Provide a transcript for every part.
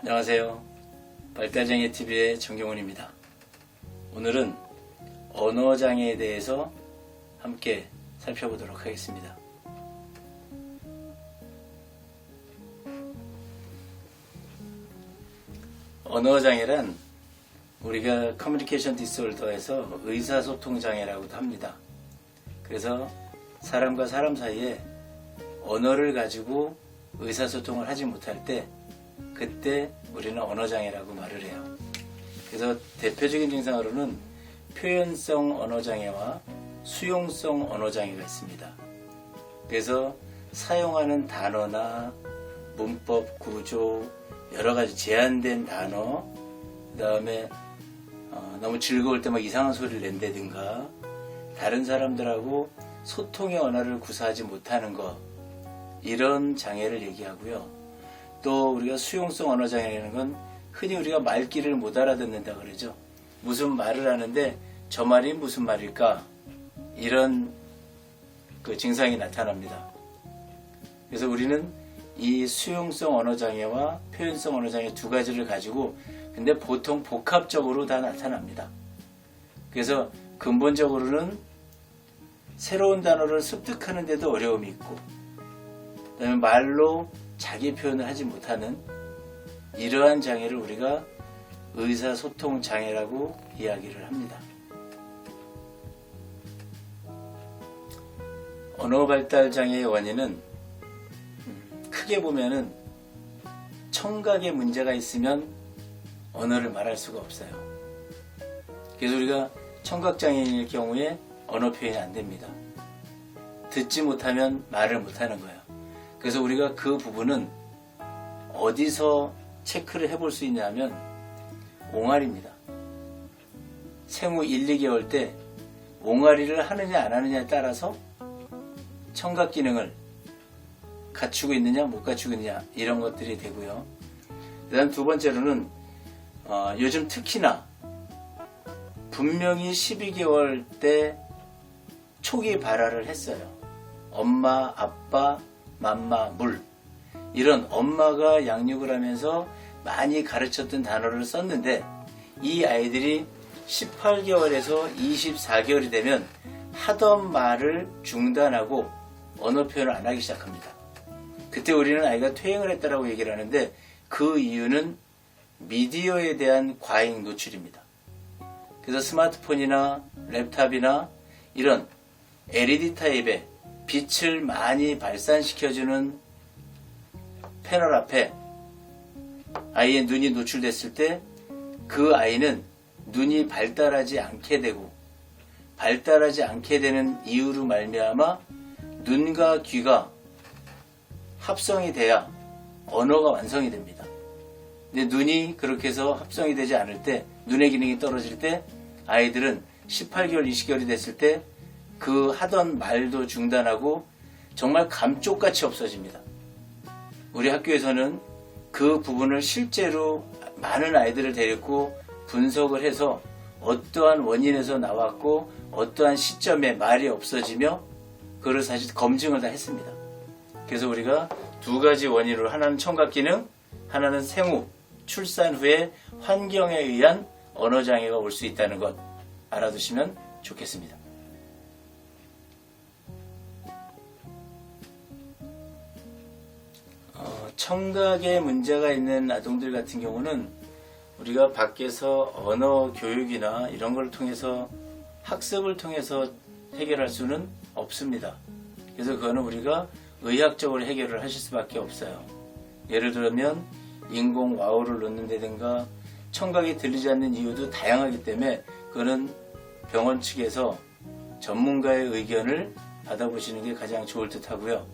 안녕하세요. 발달장애TV의 정경훈입니다. 오늘은 언어장애에 대해서 함께 살펴보도록 하겠습니다. 언어장애란 우리가 커뮤니케이션 디스오더에서 의사소통장애라고도 합니다. 그래서 사람과 사람 사이에 언어를 가지고 의사소통을 하지 못할 때 그때 우리는 언어장애라고 말을 해요. 그래서 대표적인 증상으로는 표현성 언어장애와 수용성 언어장애가 있습니다. 그래서 사용하는 단어나 문법, 구조, 여러가지 제한된 단어, 그 다음에 너무 즐거울 때 막 이상한 소리를 낸다든가 다른 사람들하고 소통의 언어를 구사하지 못하는 것, 이런 장애를 얘기하고요. 또 우리가 수용성 언어장애라는 건 흔히 우리가 말귀를 못 알아듣는다 그러죠. 무슨 말을 하는데 저 말이 무슨 말일까, 이런 그 증상이 나타납니다. 그래서 우리는 이 수용성 언어장애와 표현성 언어장애 두 가지를 가지고, 근데 보통 복합적으로 다 나타납니다. 그래서 근본적으로는 새로운 단어를 습득하는 데도 어려움이 있고, 그다음에 말로 자기 표현을 하지 못하는 이러한 장애를 우리가 의사소통 장애라고 이야기를 합니다. 언어발달장애의 원인은 크게 보면은 청각에 문제가 있으면 언어를 말할 수가 없어요. 그래서 우리가 청각장애인일 경우에 언어 표현이 안 됩니다. 듣지 못하면 말을 못하는 거예요. 그래서 우리가 그 부분은 어디서 체크를 해볼 수 있냐 하면 옹알이입니다. 생후 1, 2개월 때 옹알이를 하느냐 안 하느냐에 따라서 청각 기능을 갖추고 있느냐 못 갖추고 있느냐, 이런 것들이 되고요. 그 다음 두 번째로는 요즘 특히나 분명히 12개월 때 초기 발화를 했어요. 엄마, 아빠, 맘마, 물, 이런 엄마가 양육을 하면서 많이 가르쳤던 단어를 썼는데 이 아이들이 18개월에서 24개월이 되면 하던 말을 중단하고 언어 표현을 안 하기 시작합니다. 그때 우리는 아이가 퇴행을 했다라고 얘기를 하는데 그 이유는 미디어에 대한 과잉 노출입니다. 그래서 스마트폰이나 랩탑이나 이런 LED 타입의 빛을 많이 발산시켜주는 패널 앞에 아이의 눈이 노출됐을 때 그 아이는 눈이 발달하지 않게 되고, 발달하지 않게 되는 이유로 말미암아 눈과 귀가 합성이 돼야 언어가 완성이 됩니다. 근데 눈이 그렇게 해서 합성이 되지 않을 때, 눈의 기능이 떨어질 때 아이들은 18개월, 20개월이 됐을 때 그 하던 말도 중단하고 정말 감쪽같이 없어집니다. 우리 학교에서는 그 부분을 실제로 많은 아이들을 데리고 분석을 해서 어떠한 원인에서 나왔고 어떠한 시점에 말이 없어지며 그걸 사실 검증을 다 했습니다. 그래서 우리가 두 가지 원인으로, 하나는 청각기능, 하나는 생후, 출산 후에 환경에 의한 언어장애가 올 수 있다는 것 알아두시면 좋겠습니다. 청각에 문제가 있는 아동들 같은 경우는 우리가 밖에서 언어 교육이나 이런 걸 통해서, 학습을 통해서 해결할 수는 없습니다. 그래서 그거는 우리가 의학적으로 해결을 하실 수밖에 없어요. 예를 들면 인공 와우를 넣는다든가 청각이 들리지 않는 이유도 다양하기 때문에 그거는 병원 측에서 전문가의 의견을 받아보시는 게 가장 좋을 듯 하고요.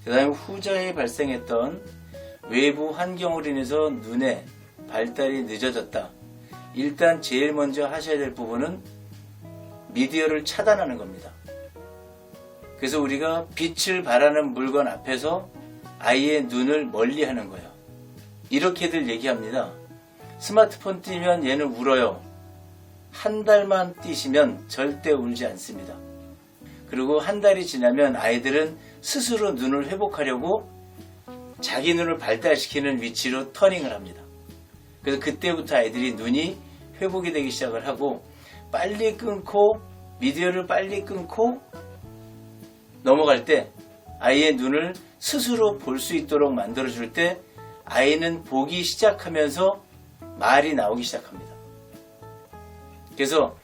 그 다음에 후자에 발생했던 외부 환경으로 인해서 눈의 발달이 늦어졌다. 일단 제일 먼저 하셔야 될 부분은 미디어를 차단하는 겁니다. 그래서 우리가 빛을 발하는 물건 앞에서 아이의 눈을 멀리 하는 거예요. 이렇게들 얘기합니다. 스마트폰 띄면 얘는 울어요. 한 달만 띄시면 절대 울지 않습니다. 그리고 한 달이 지나면 아이들은 스스로 눈을 회복하려고 자기 눈을 발달시키는 위치로 터닝을 합니다. 그래서 그때부터 아이들이 눈이 회복이 되기 시작을 하고 빨리 끊고 미디어를 빨리 끊고 넘어갈 때 아이의 눈을 스스로 볼 수 있도록 만들어줄 때 아이는 보기 시작하면서 말이 나오기 시작합니다. 그래서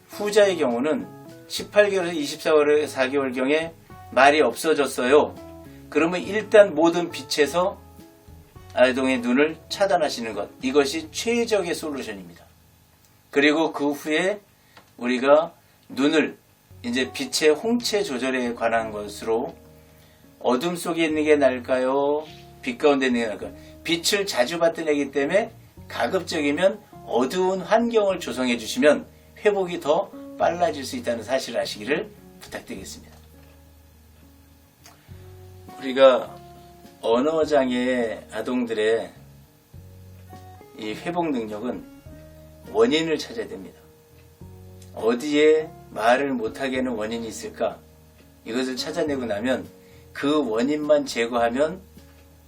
후자의 경우는 18개월에서 24개월경에 말이 없어졌어요. 그러면 일단 모든 빛에서 아동의 눈을 차단하시는 것, 이것이 최적의 솔루션입니다. 그리고 그 후에 우리가 눈을 이제 빛의 홍채 조절에 관한 것으로 어둠 속에 있는 게 나을까요? 빛 가운데 있는 게 나을까요? 빛을 자주 받던 애기 때문에 가급적이면 어두운 환경을 조성해 주시면 회복이 더 빨라질 수 있다는 사실을 아시기를 부탁드리겠습니다. 우리가 언어장애 아동들의 이 회복 능력은 원인을 찾아야 됩니다. 어디에 말을 못하게 하는 원인이 있을까? 이것을 찾아내고 나면 그 원인만 제거하면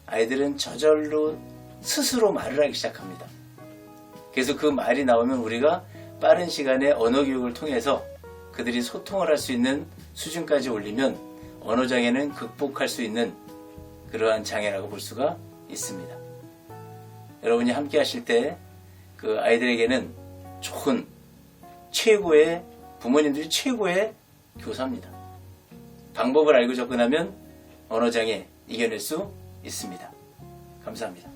아이들은 저절로 스스로 말을 하기 시작합니다. 그래서 그 말이 나오면 우리가 빠른 시간에 언어 교육을 통해서 그들이 소통을 할 수 있는 수준까지 올리면 언어장애는 극복할 수 있는 그러한 장애라고 볼 수가 있습니다. 여러분이 함께 하실 때 그 아이들에게는 좋은 최고의 부모님들이 최고의 교사입니다. 방법을 알고 접근하면 언어장애 이겨낼 수 있습니다. 감사합니다.